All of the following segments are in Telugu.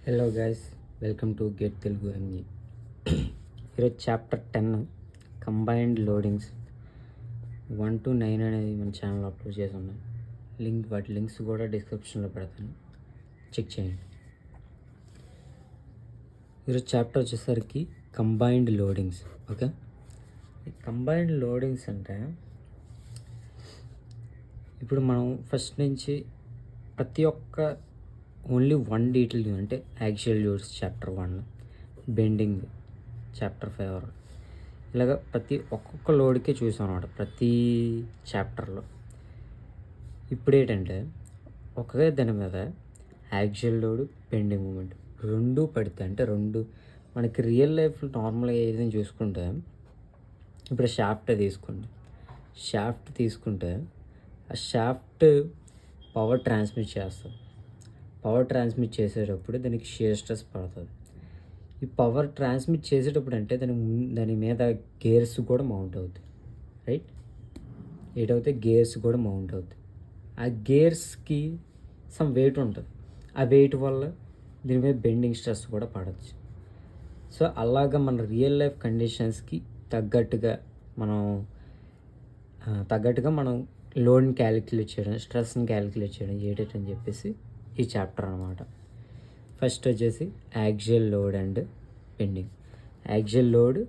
Hello guys, welcome to get Telugu MG. ఈరోజు చాప్టర్ 10 కంబైన్డ్ లోడింగ్స్ 1 to 9 అనేది మన ఛానల్ అప్లోడ్ చేసి ఉన్నాయి. వాటి లింక్స్ కూడా డిస్క్రిప్షన్లో పెడతాను, చెక్ చేయండి. ఈరోజు చాప్టర్ వచ్చేసరికి కంబైన్డ్ లోడింగ్స్. ఓకే, ఈ కంబైన్డ్ లోడింగ్స్ అంటే ఇప్పుడు మనం ఫస్ట్ నుంచి ప్రతి ఒక్క ఓన్లీ వన్ డీటెయిల్ అంటే actual loads chapter 1, bending chapter 5, ఇలాగ ప్రతి ఒక్కొక్క లోడ్కే చూసాం అన్నమాట ప్రతి చాప్టర్లో. ఇప్పుడు ఏంటంటే ఒకే దాని మీద యాక్చువల్ లోడ్, బెండింగ్ మూమెంట్ రెండు పడితే అంటే రెండు మనకి రియల్ లైఫ్లో నార్మల్గా ఏదైనా చూసుకుంటే ఇప్పుడు షాఫ్ట్ తీసుకుంటే ఆ షాఫ్ట్ పవర్ ట్రాన్స్మిట్ చేసేటప్పుడు దానికి షియర్ స్ట్రెస్ పడుతుంది. ఈ పవర్ ట్రాన్స్మిట్ చేసేటప్పుడు అంటే దాని మీద గేర్స్ కూడా మౌంట్ అవుతాయి, రైట్? ఏటవుతాయి, గేర్స్ కూడా మౌంట్ అవుతాయి. ఆ గేర్స్కి సమ్ వెయిట్ ఉంటుంది. ఆ వెయిట్ వల్ల దీని మీద బెండింగ్ స్ట్రెస్ కూడా పడవచ్చు. సో అలాగా మన రియల్ లైఫ్ కండిషన్స్కి తగ్గట్టుగా మనం లోడ్ని క్యాలిక్యులేట్ చేయడం, స్ట్రెస్ని క్యాలిక్యులేట్ చేయడం ఏటని చెప్పేసి ఈ చాప్టర్ అనమాట. ఫస్ట్ వచ్చేసి axial load and bending, axial load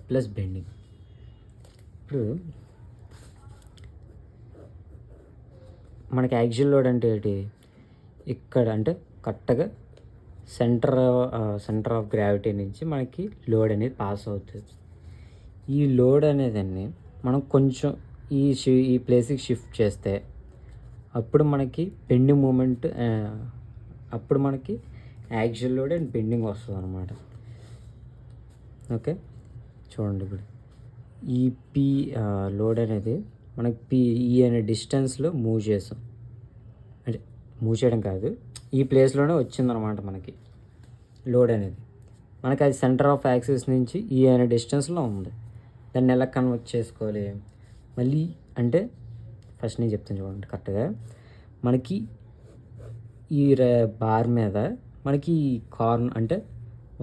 plus bending. ఇప్పుడు మనకి యాక్సియల్ లోడ్ అంటే ఏంటి? ఇక్కడ అంటే కరెక్ట్గా సెంటర్ ఆఫ్ గ్రావిటీ నుంచి మనకి లోడ్ అనేది పాస్ అవుతుంది. ఈ లోడ్ అనేదాన్ని మనం కొంచెం ఈ ప్లేస్కి షిఫ్ట్ చేస్తే అప్పుడు మనకి బెండింగ్ మూమెంట్, అప్పుడు మనకి యాక్సియల్ లోడ్ అండ్ బెండింగ్ వస్తుంది అనమాట. ఓకే, చూడండి. ఇప్పుడు ఈ పీ లోడ్ అనేది మనకి ఈ అనే డిస్టెన్స్లో మూవ్ చేసాం, అంటే మూవ్ చేయడం కాదు, ఈ ప్లేస్లోనే వచ్చిందనమాట మనకి లోడ్ అనేది. మనకి అది సెంటర్ ఆఫ్ యాక్సిస్ నుంచి ఈ అనే డిస్టెన్స్లో ఉంది. దాన్ని ఎలా కన్వర్ట్ చేసుకోవాలి మళ్ళీ అంటే ఫస్ట్ నేను చెప్తాను చూడండి. కరెక్ట్గా మనకి ఈ బార్ మీద మనకి కార్న్ అంటే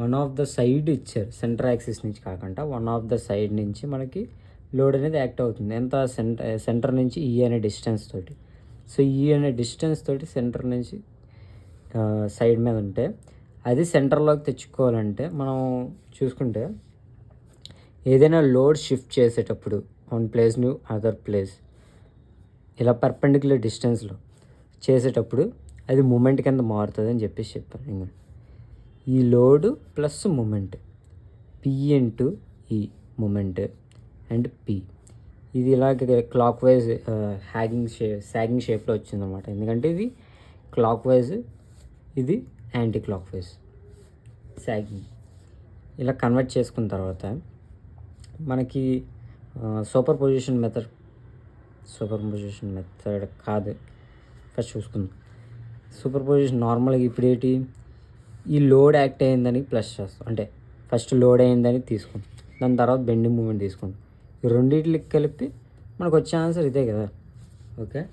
వన్ ఆఫ్ ద సైడ్ ఇచ్చారు, సెంటర్ యాక్సిస్ నుంచి కాకుండా వన్ ఆఫ్ ద సైడ్ నుంచి మనకి లోడ్ అనేది యాక్ట్ అవుతుంది. ఎంత సెంటర్ నుంచి ఈ అనే డిస్టెన్స్ తోటి. సో ఈ అనే డిస్టెన్స్ తోటి సెంటర్ నుంచి సైడ్ మీద ఉంటే అది సెంటర్లోకి తెచ్చుకోవాలంటే మనం చూసుకుంటే ఏదైనా లోడ్ షిఫ్ట్ చేసేటప్పుడు one place new other place ఇలా పర్పెండిక్యులర్ డిస్టెన్స్లో చేసేటప్పుడు అది మూమెంట్ కింద మారుతుంది అని చెప్పేసి చెప్పాను. ఇంకా ఈ load plus moment P into ఈ మూమెంట్ అండ్ పి, ఇది ఇలాగ క్లాక్ వైజ్ సాగింగ్ షేప్లో వచ్చిందన్నమాట. ఎందుకంటే ఇది క్లాక్ వైజ్, ఇది యాంటీ క్లాక్ వైజ్ సాగింగ్. ఇలా కన్వర్ట్ చేసుకున్న తర్వాత మనకి సూపర్ పొజిషన్ మెథడ్ కాదు, ఫస్ట్ చూసుకుందాం. సూపర్ పొజిషన్ నార్మల్గా ఇప్పుడు ఏంటి, ఈ లోడ్ యాక్ట్ అయిందని ప్లస్ చేస్తాం, అంటే ఫస్ట్ లోడ్ అయిందని తీసుకుంటాం, దాని తర్వాత బెండింగ్ మూమెంట్ తీసుకుంటాం. ఈ రెండింటికి కలిపి మనకు వచ్చే ఆన్సర్ ఇదే కదా. ఓకే,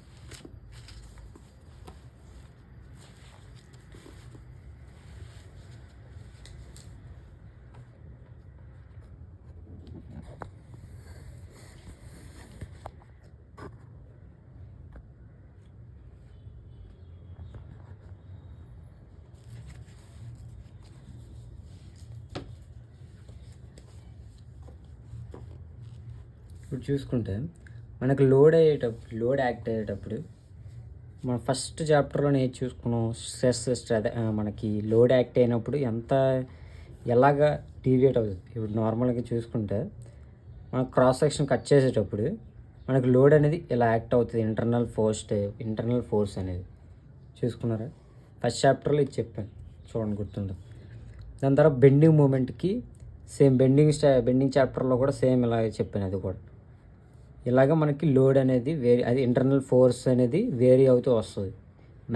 ఇప్పుడు చూసుకుంటే మనకు లోడ్ యాక్ట్ అయ్యేటప్పుడు మనం ఫస్ట్ చాప్టర్లో ఏది చూసుకున్నాం, స్ట్రెస్ మనకి లోడ్ యాక్ట్ అయినప్పుడు ఎలాగా డీవియేట్ అవుతుంది. ఇప్పుడు నార్మల్గా చూసుకుంటే మనం క్రాస్ సెక్షన్ కట్ చేసేటప్పుడు మనకు లోడ్ అనేది ఇలా యాక్ట్ అవుతుంది, ఇంటర్నల్ ఫోర్స్ అనేది చూసుకున్నారా. ఫస్ట్ చాప్టర్లో ఇది చెప్పాను, చూడండి గుర్తుండదు. దాని తర్వాత బెండింగ్ మూమెంట్కి సేమ్ బెండింగ్ చాప్టర్లో కూడా సేమ్ ఇలా చెప్పాను. అది కూడా ఇలాగ మనకి లోడ్ అనేది అది ఇంటర్నల్ ఫోర్స్ అనేది వేరీ అవుతూ వస్తుంది.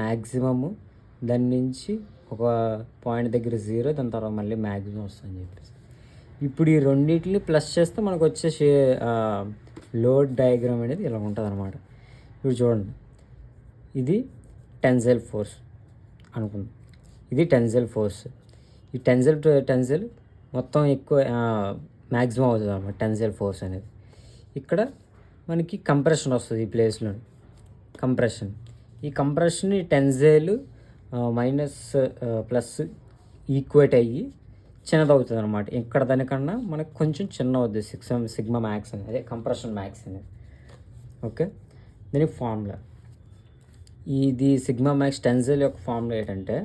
మ్యాక్సిమము దాని నుంచి ఒక పాయింట్ దగ్గర 0, దాని తర్వాత మళ్ళీ మ్యాక్సిమం వస్తుంది అని చెప్పేసి. ఇప్పుడు ఈ రెండింటిని ప్లస్ చేస్తే మనకు వచ్చే లోడ్ డయాగ్రామ్ అనేది ఇలా ఉంటుంది అనమాట. ఇప్పుడు చూడండి, ఇది టెన్సైల్ ఫోర్స్ అనుకుందాం, ఇది టెన్సైల్ ఫోర్స్. ఈ టెన్సైల్ టు టెన్సైల్ మొత్తం ఎక్కువ మ్యాక్సిమం అవుతుంది అన్నమాట టెన్సైల్ ఫోర్స్ అనేది. ఇక్కడ మనకి కంప్రెషన్ వస్తుంది ఈ ప్లేస్లో. కంప్రెషన్, ఈ కంప్రెషన్ ఈ టెన్సైల్ మైనస్ ప్లస్ ఈక్వేట్ అయ్యి చిన్నదవుతుంది అనమాట. ఇక్కడ దానికన్నా మనకు కొంచెం చిన్న అవుతుంది సిగ్మా మ్యాక్స్ అనేది, అదే కంప్రెషన్ మ్యాక్స్ అనేది. ఓకే, దీనికి ఫార్ములా ఇది సిగ్మా మ్యాక్స్ టెన్సైల్ యొక్క ఫార్ములా ఏంటంటే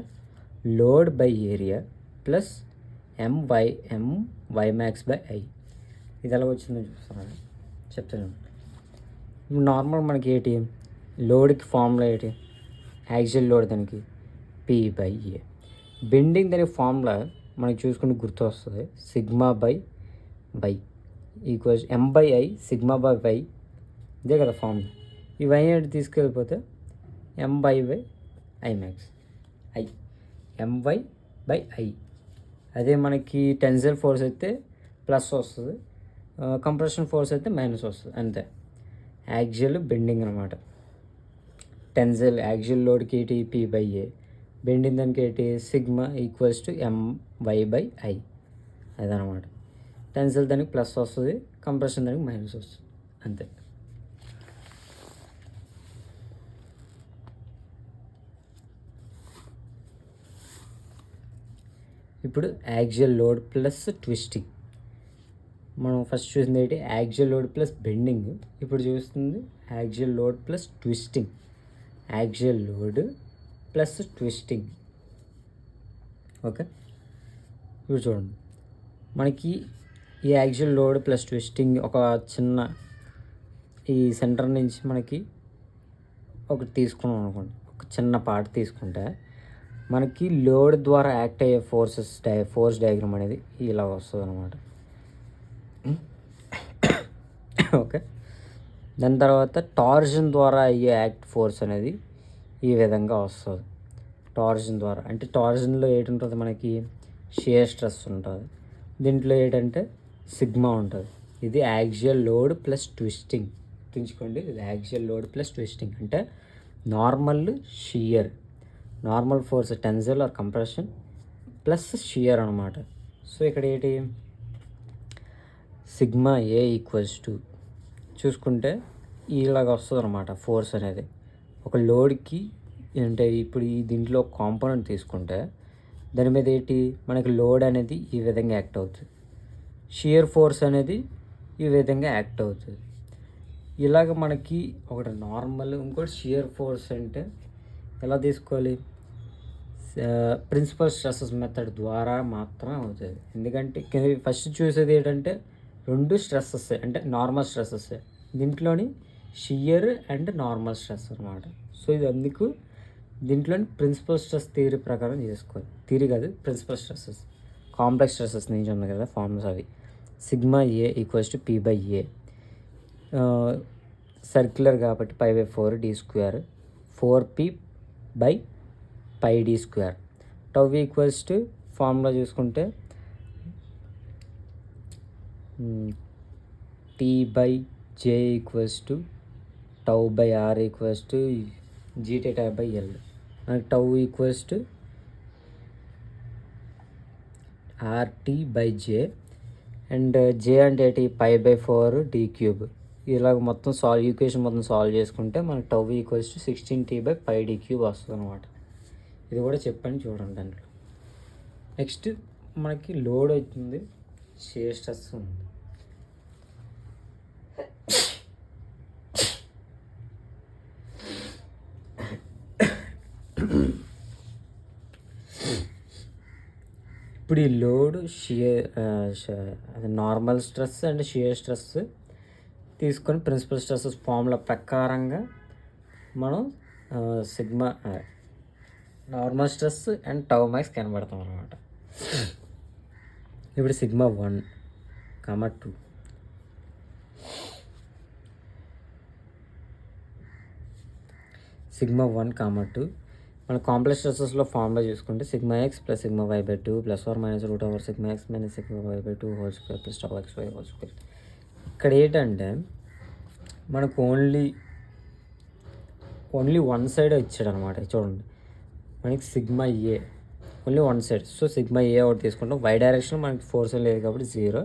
load by area plus Y max by I. ఇది ఎలా వచ్చిందో చూస్తాను, చెప్తాను. నార్మల్ మనకి ఏంటి లోడ్కి ఫార్ములా ఏంటి, యాక్చువల్ లోడ్ దానికి పి బై ఏ. బెండింగ్ దానికి ఫార్ములా మనకి చూసుకుంటే గుర్తు వస్తుంది, sigma by Y equals M by I sigma by Y. ఇదే కదా ఫార్ములా. ఈ వై అనేది తీసుకెళ్ళిపోతే M by I max I, MY by I. అదే మనకి టెన్సైల్ ఫోర్స్ అయితే ప్లస్ వస్తుంది, కంప్రెషన్ ఫోర్స్ అయితే మైనస్ వస్తుంది, అంతే. యాక్చువల్ బెండింగ్ అనమాట. టెన్సైల్ యాక్చువల్ లోడ్కి ఏంటి పి బై ఏ, బెండింగ్ దానికి ఏంటి sigma equals to MY by I. అదనమాట. టెన్సైల్ దానికి ప్లస్ వస్తుంది, కంప్రెషన్ దానికి మైనస్ వస్తుంది, అంతే. ఇప్పుడు యాక్చువల్ లోడ్ ప్లస్ ట్విస్టింగ్. మనం ఫస్ట్ చూసింది ఏంటి యాక్చువల్ లోడ్ ప్లస్ బెండింగ్. ఇప్పుడు చూస్తుంది actual load plus twisting. Actual load plus twisting. Okay, ఇప్పుడు చూడండి మనకి ఈ యాక్చువల్ లోడ్ ప్లస్ ట్విస్టింగ్ ఒక చిన్న ఈ సెంటర్ నుంచి మనకి ఒకటి తీసుకున్నాం అనుకోండి, ఒక చిన్న పార్ట్ తీసుకుంటే మనకి లోడ్ ద్వారా యాక్ట్ అయ్యే ఫోర్స్ డయాగ్రామ్ అనేది ఇలా వస్తుంది అనమాట. ఓకే, దాని తర్వాత టార్జన్ ద్వారా అయ్యే యాక్ట్ ఫోర్స్ అనేది ఈ విధంగా వస్తుంది. టార్జన్ ద్వారా అంటే టార్జన్లో ఏంటుంటుంది మనకి షియర్ స్ట్రెస్ ఉంటుంది, దీంట్లో ఏంటంటే సిగ్మా ఉంటుంది. ఇది యాక్చువల్ లోడ్ ప్లస్ ట్విస్టింగ్. గుర్తుంచుకోండి, ఇది యాక్చువల్ లోడ్ ప్లస్ ట్విస్టింగ్ అంటే normal shear, normal force tensile or compression plus shear అనమాట. సో ఇక్కడ ఏంటి సిగ్మా ఏ ఈక్వల్స్ టు చూసుకుంటే ఇలాగ వస్తుంది అనమాట ఫోర్స్ అనేది. ఒక లోడ్కి అంటే ఇప్పుడు ఈ దీంట్లో కాంపోనెంట్ తీసుకుంటే దాని మీద ఏంటి మనకి లోడ్ అనేది ఈ విధంగా యాక్ట్ అవుతుంది, షియర్ ఫోర్స్ అనేది ఈ విధంగా యాక్ట్ అవుతుంది. ఇలాగ మనకి ఒకటి నార్మల్, ఇంకోటి షియర్ ఫోర్స్ అంటే ఎలా తీసుకోవాలి, ప్రిన్సిపల్ స్ట్రెస్సెస్ మెథడ్ ద్వారా మాత్రం అవుతుంది. ఎందుకంటే ఫస్ట్ చూసేది ఏంటంటే రెండు స్ట్రెస్సెస్ అంటే నార్మల్ స్ట్రెస్సెస్, దీంట్లోని షియర్ అండ్ నార్మల్ స్ట్రెస్ అనమాట. సో ఇది అందుకు దీంట్లోని ప్రిన్సిపల్ స్ట్రెస్ థియరీ ప్రకారం చేసుకోవాలి, థియరీ కాదు ప్రిన్సిపల్ స్ట్రెస్సెస్, కాంప్లెక్స్ స్ట్రెస్సెస్ నుంచి ఉంది కదా ఫార్ములాస్ అవి. Sigma A equals to P by A, circular కాబట్టి pi by 4 D square 4p by pi D square. Tau equals to formula చూసుకుంటే T by J equals to tau by R equals to G theta by L. మనకి tau equals to RT by J and J అంటే ఏంటి పై బై 4 డి క్యూబ్. ఇలాగ మొత్తం ఈక్వేషన్ మొత్తం సాల్వ్ చేసుకుంటే మనకి tau equals to 16t by pi D cube వస్తుంది అనమాట. ఇది కూడా చెప్పండి చూడండి దాంట్లో. నెక్స్ట్ మనకి లోడ్ అవుతుంది, షియర్ స్ట్రెస్ ఉంది. ఇప్పుడు ఈ లోడ్ అది normal stress and shear stress తీసుకొని ప్రిన్సిపల్ స్ట్రెస్సెస్ ఫార్ములా ప్రకారంగా మనం sigma normal stress and tau max కనబడతాం అనమాట. ఇప్పుడు సిగ్మా 1, 2 సిగ్మా 1, 2 మన కాంప్లెక్స్ స్ట్రెస్సెస్లో ఫార్ములా చూసుకుంటే sigma X plus sigma Y by 2 plus or minus root over sigma X minus sigma Y by 2 whole square plus tau X Y whole square. ఇక్కడ ఏంటంటే మనకు ఓన్లీ వన్ సైడ్ ఇచ్చాడు అనమాట. చూడండి మనకి sigma A only one side. So sigma A ఒకటి తీసుకుంటాం. వై డైరెక్షన్ మనకి ఫోర్స్ లేదు కాబట్టి 0.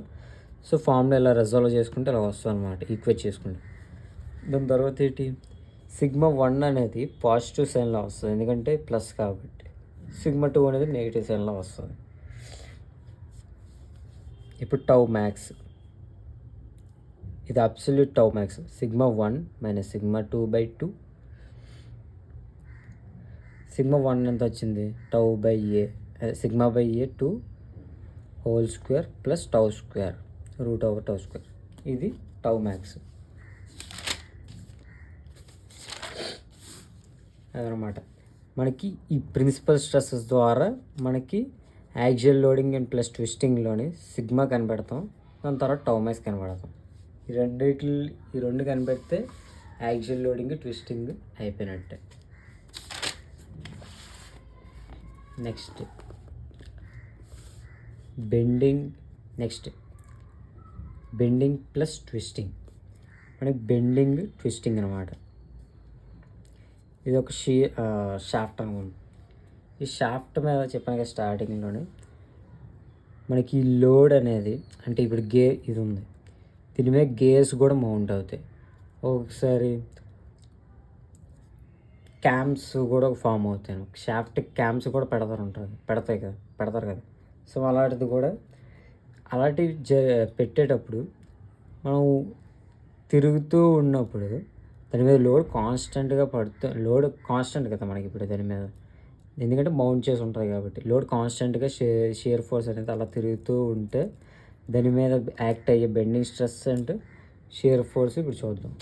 సో ఫార్ములా ఇలా రిజాల్వ్ చేసుకుంటే ఇలా వస్తుంది అనమాట, ఈక్వేట్ చేసుకుంటే. దాని తర్వాత ఏంటి, సిగ్మా 1 అనేది పాజిటివ్ సైన్లో వస్తుంది ఎందుకంటే ప్లస్ కాబట్టి. సిగ్మా 2 అనేది నెగిటివ్ సైన్లో వస్తుంది. ఇప్పుడు టౌ మ్యాక్స్, ఇది absolute tau max. Sigma 1 minus sigma 2/2. Sigma 1 ఎంత వచ్చింది, tau by A, sigma by A 2 whole square plus tau square √tau square. ఇది టౌ మ్యాక్స్ అదనమాట. మనకి ఈ ప్రిన్సిపల్ స్ట్రెస్సెస్ ద్వారా మనకి యాక్సియల్ లోడింగ్ అండ్ ప్లస్ ట్విస్టింగ్లోని సిగ్మా కనిపెడతాం, దాని తర్వాత టౌ మ్యాక్స్ కనబడతాం. ఈ రెండు కనిపెడితే యాక్సియల్ లోడింగ్ ట్విస్టింగ్ అయిపోయినట్టే. Next bending plus twisting. మనకి బెండింగ్ ట్విస్టింగ్ అనమాట. ఇది ఒక షాఫ్ట్ అనుకోండి. ఈ షాఫ్ట్ మీద చెప్పాను కదా స్టార్టింగ్లోనే, మనకి ఈ లోడ్ అనేది అంటే ఇప్పుడు ఇది ఉంది, దీని మీద గేర్స్ కూడా మౌంట్ అవుతాయి. ఒకసారి క్యామ్స్ కూడా ఫామ్ అవుతాయి. షాఫ్ట్ క్యామ్స్ కూడా పెడతారు కదా. సో అలాంటివి పెట్టేటప్పుడు మనం తిరుగుతూ ఉన్నప్పుడు దాని మీద లోడ్ కాన్స్టెంట్గా లోడ్ కాన్స్టెంట్ కదా మనకి ఇప్పుడు దాని మీద, ఎందుకంటే మౌంట్ చేసి ఉంటుంది కాబట్టి. లోడ్ కాన్స్టెంట్గా షియర్ ఫోర్స్ అనేది అలా తిరుగుతూ ఉంటే దాని మీద యాక్ట్ అయ్యే bending stress and shear force ఇప్పుడు చూద్దాం.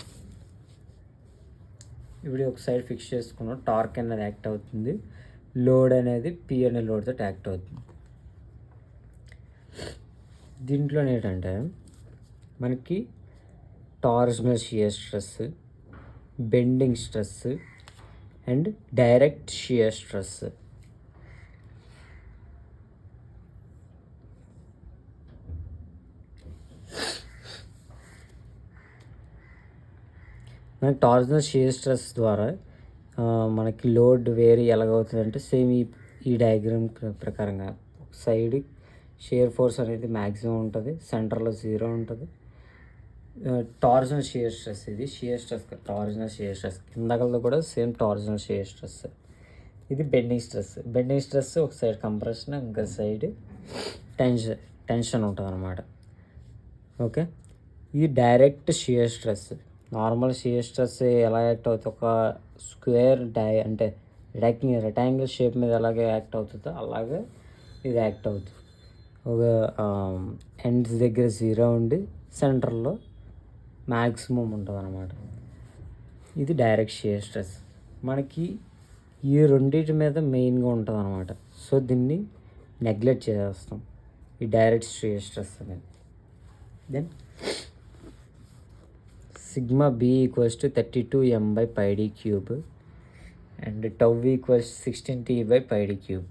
ఇప్పుడు ఒక సైడ్ ఫిక్స్ చేసుకున్నాం, టార్క్ అనేది యాక్ట్ అవుతుంది, లోడ్ అనేది పి అనే లోడ్తో యాక్ట్ అవుతుంది. దీంట్లో ఏంటంటే మనకి torsional shear stress, bending stress and direct shear stress. మనకి టార్షనల్ షియర్ స్ట్రెస్ ద్వారా మనకి లోడ్ వేరీ ఎలాగవుతుంది అంటే సేమ్ ఈ డయాగ్రామ్ ప్రకారంగా సైడ్ షియర్ ఫోర్స్ అనేది మ్యాక్సిమం ఉంటుంది, సెంటర్లో 0 ఉంటుంది. టార్షనల్ షియర్ స్ట్రెస్, ఇది shear stress torsional shear stress. ఇందాకల్లో కూడా సేమ్ టార్షనల్ షియర్ స్ట్రెస్. ఇది బెండింగ్ స్ట్రెస్ ఒక సైడ్ కంప్రెషన్, ఇంకో సైడ్ టెన్షన్ ఉంటుంది అనమాట. ఓకే, ఇది direct shear stress. Normal shear stress ఎలా యాక్ట్ అవుతుంది, ఒక స్క్వేర్ అంటే రెక్టాంగిల్ షేప్ మీద ఎలాగే యాక్ట్ అవుతుందో అలాగే ఇది యాక్ట్ అవుతుంది. ఒక ఎండ్స్ దగ్గర 0 ఉండి సెంటర్లో మ్యాక్సిమం ఉంటుంది అనమాట. ఇది డైరెక్ట్ షియర్ స్ట్రెస్. మనకి ఈ రెండింటి మీద మెయిన్గా ఉంటుంది అనమాట. సో దీన్ని నెగ్లెక్ట్ చేసేస్తాం, ఈ డైరెక్ట్ షియర్ స్ట్రెస్ అనేది. Then sigma B equals to 32m/πd³ and tau equals 16t/πd³.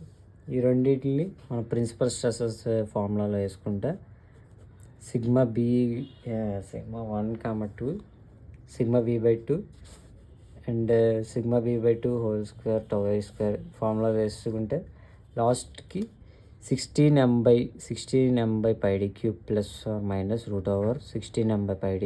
ఈ రెండింటిని మన ప్రిన్సిపల్ స్ట్రెసెస్ ఫార్ములాలో వేసుకుంటే sigma 1, 2 sigma b/2 and sigma b/2 whole square tau square formula వేసుకుంటే లాస్ట్కి 16m/πd³ plus or minus √16m/πd²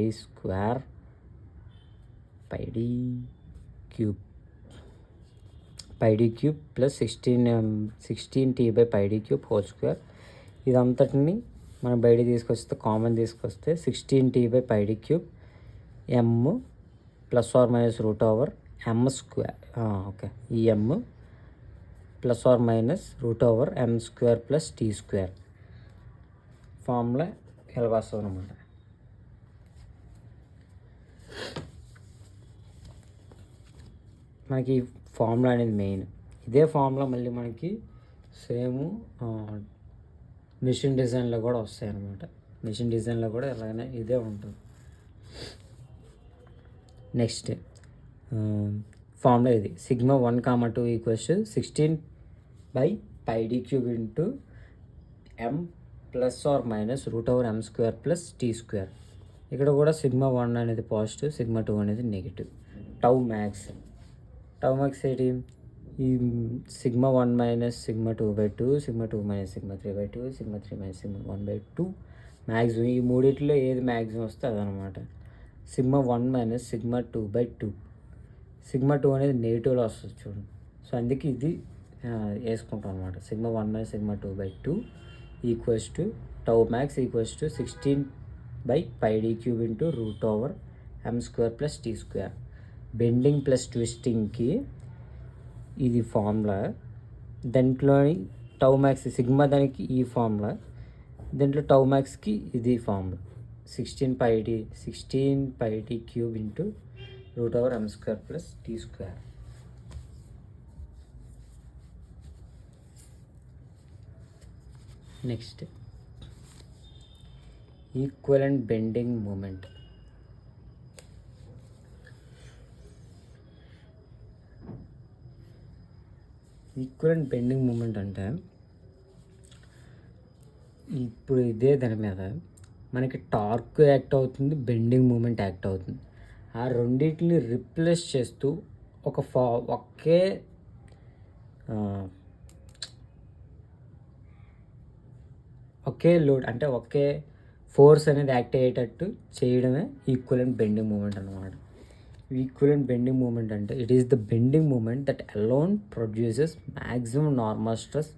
πd³ plus 16t/πd³ whole square. ఇదంతటిని మనం బయట కామన్ తీసుకొస్తే 16t/πd³ m plus or minus √m². Okay, ఈ m plus or minus √m² plus t² formula ఎలా వస్తుంది అనమాట. మనకి ఈ ఫార్ములా అనేది మెయిన్. ఇదే ఫార్ములా మళ్ళీ మనకి సేమ్ మిషన్ డిజైన్లో కూడా వస్తాయి అన్నమాట. మిషన్ డిజైన్లో కూడా ఎలాగైనా ఇదే ఉంటుంది. నెక్స్ట్ ఫార్ములా ఇది sigma 1, 2 equals 16/πd³ into m plus or minus √m² plus t². ఇక్కడ కూడా సిగ్మా 1 అనేది పాజిటివ్, సిగ్మా 2 అనేది నెగిటివ్. టౌ మ్యాక్స్ ఏంటి, ఈ sigma 1 minus sigma 2/2, sigma 2 minus sigma 3/2, sigma 3 minus sigma 1/2 maximum. ఈ మూడిట్లో ఏది మ్యాక్సిమం వస్తే అదనమాట. Sigma 1 minus sigma 2/2. సిగ్మా 2 అనేది నెగిటివ్లో వస్తుంది చూడండి. సో అందుకే ఇది వేసుకుంటాం అనమాట. Sigma 1 minus sigma 2/2 equals to tau max equals to 16/πd³ into √m² plus t². Bending plus ట్విస్టింగ్కి ఇది ఫార్ములా. దాంట్లోని టౌ మ్యాక్స్ సిగ్మా దానికి ఈ ఫార్ములా, దాంట్లో టౌ మ్యాక్స్కి ఇది formula. 16πd³ into √m² plus t². Next equivalent bending moment. Equivalent bending moment అంటే ఇప్పుడు ఇదే దాని మీద మనకి టార్క్ యాక్ట్ అవుతుంది, బెండింగ్ మూమెంట్ యాక్ట్ అవుతుంది. ఆ రెండింటిని రిప్లేస్ చేస్తూ ఒకే లోడ్ అంటే ఒకే ఫోర్స్ అనేది యాక్ట్ అయ్యేటట్టు చేయడమే ఈక్వలెంట్ బెండింగ్ మూమెంట్ అన్నమాట. ఈక్వలెంట్ బెండింగ్ మూమెంట్ అంటే it is the bending moment that alone produces maximum normal stress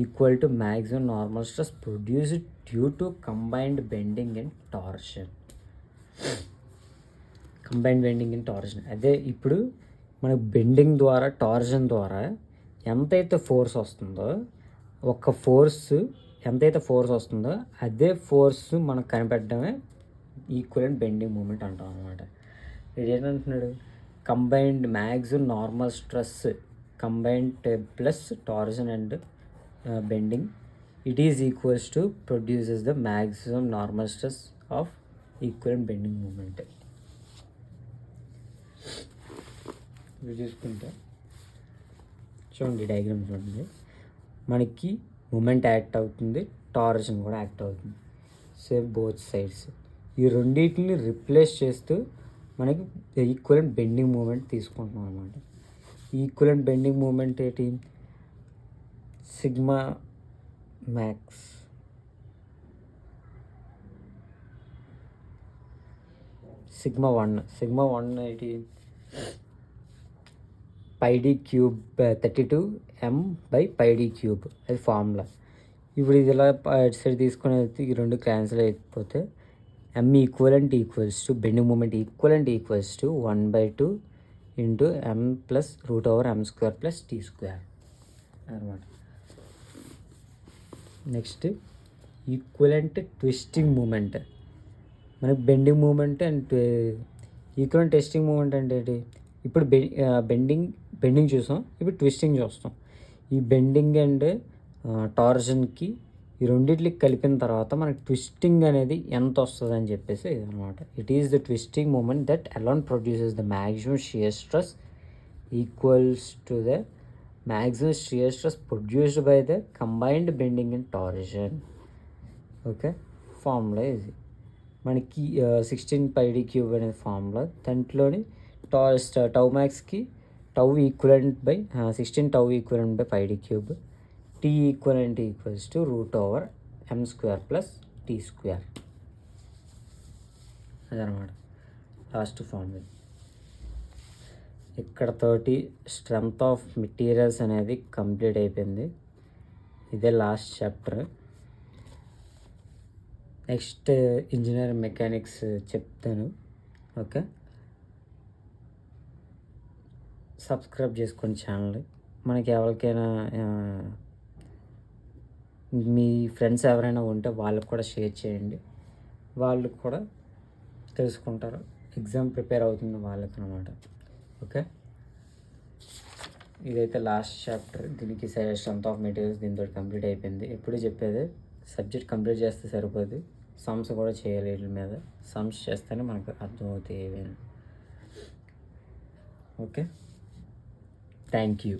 equal to maximum normal stress produced due to combined bending and torsion. అదే ఇప్పుడు మనకు బెండింగ్ ద్వారా టార్షన్ ద్వారా ఎంతైతే ఫోర్స్ వస్తుందో అదే ఫోర్స్ మనకు కనిపెట్టడమే ఈక్వలెంట్ బెండింగ్ మూమెంట్ అంటాం అనమాట. ఇది ఏంటంటున్నాడు, combined maximum normal stress combined plus torsion and bending it is equals to produces the maximum normal stress of equivalent bending moment. ఇది చూసుకుంటే చూడండి, డయాగ్రామ్ చూడండి, మనకి మూమెంట్ యాక్ట్ అవుతుంది, టార్షన్ కూడా యాక్ట్ అవుతుంది, సేమ్ బోత్ సైడ్స్. ఈ రెండింటిని రిప్లేస్ చేస్తూ మనకి ఈక్వలెంట్ బెండింగ్ మూమెంట్ తీసుకుంటున్నాం అన్నమాట. ఈక్వలెంట్ బెండింగ్ మూమెంట్ ఏంటి, సిగ్మా మ్యాక్స్ సిగ్మా 1 ఏంటి, πd³ 32m/πd³. అది ఫార్ములా. ఇప్పుడు ఇది ఇలా అటు సైడ్ తీసుకొని వెళ్తే ఈ రెండు క్యాన్సిల్ అయిపోతే m equivalent equals to bending moment equivalent equals to 1/2 into m plus √m² plus t² అనమాట. Next equivalent twisting moment. మనకి bending moment and equivalent twisting moment అంటే ఏంటి, ఇప్పుడు బెండింగ్ చూసాం, ఇప్పుడు ట్విస్టింగ్ చూస్తాం. ఈ బెండింగ్ అండ్ టార్షన్కి ఈ రెండింటికి కలిపిన తర్వాత మనకి ట్విస్టింగ్ అనేది ఎంత వస్తుంది అని చెప్పేసి ఇదనమాట. It is the twisting moment that alone produces the maximum shear stress equals to the maximum shear stress produced by the combined bending and torsion. Okay, formula ఇది మనకి 16πd³ అనే ఫార్ములా. దాంట్లోని టౌ మ్యాక్స్కి tau equivalent by 16 tau equivalent by πd³, t equivalent equals to √m² plus t². అదనమాట లాస్ట్ ఫార్ములా. ఇక్కడతోటి స్ట్రెంగ్త్ ఆఫ్ మెటీరియల్స్ అనేది కంప్లీట్ అయిపోయింది. ఇదే last chapter. Next engineering mechanics చెప్తాను. ఓకే, సబ్స్క్రైబ్ చేసుకోండి ఛానల్. మనకి ఎవరికైనా మీ ఫ్రెండ్స్ ఎవరైనా ఉంటే వాళ్ళకు కూడా షేర్ చేయండి, వాళ్ళు కూడా తెలుసుకుంటారు, ఎగ్జామ్ ప్రిపేర్ అవుతుంది వాళ్ళకి అనమాట. ఓకే, ఇదైతే లాస్ట్ చాప్టర్. దీనికి స్ట్రెంగ్త్ ఆఫ్ మెటీరియల్స్ దీంతో కంప్లీట్ అయిపోయింది. ఎప్పుడు చెప్పేది, సబ్జెక్ట్ కంప్లీట్ చేస్తే సరిపోదు, సమ్స్ కూడా చేయాలి. వీటి మీద సమ్స్ చేస్తేనే మనకు అర్థమవుతాయి ఏవైనా. Okay, thank you.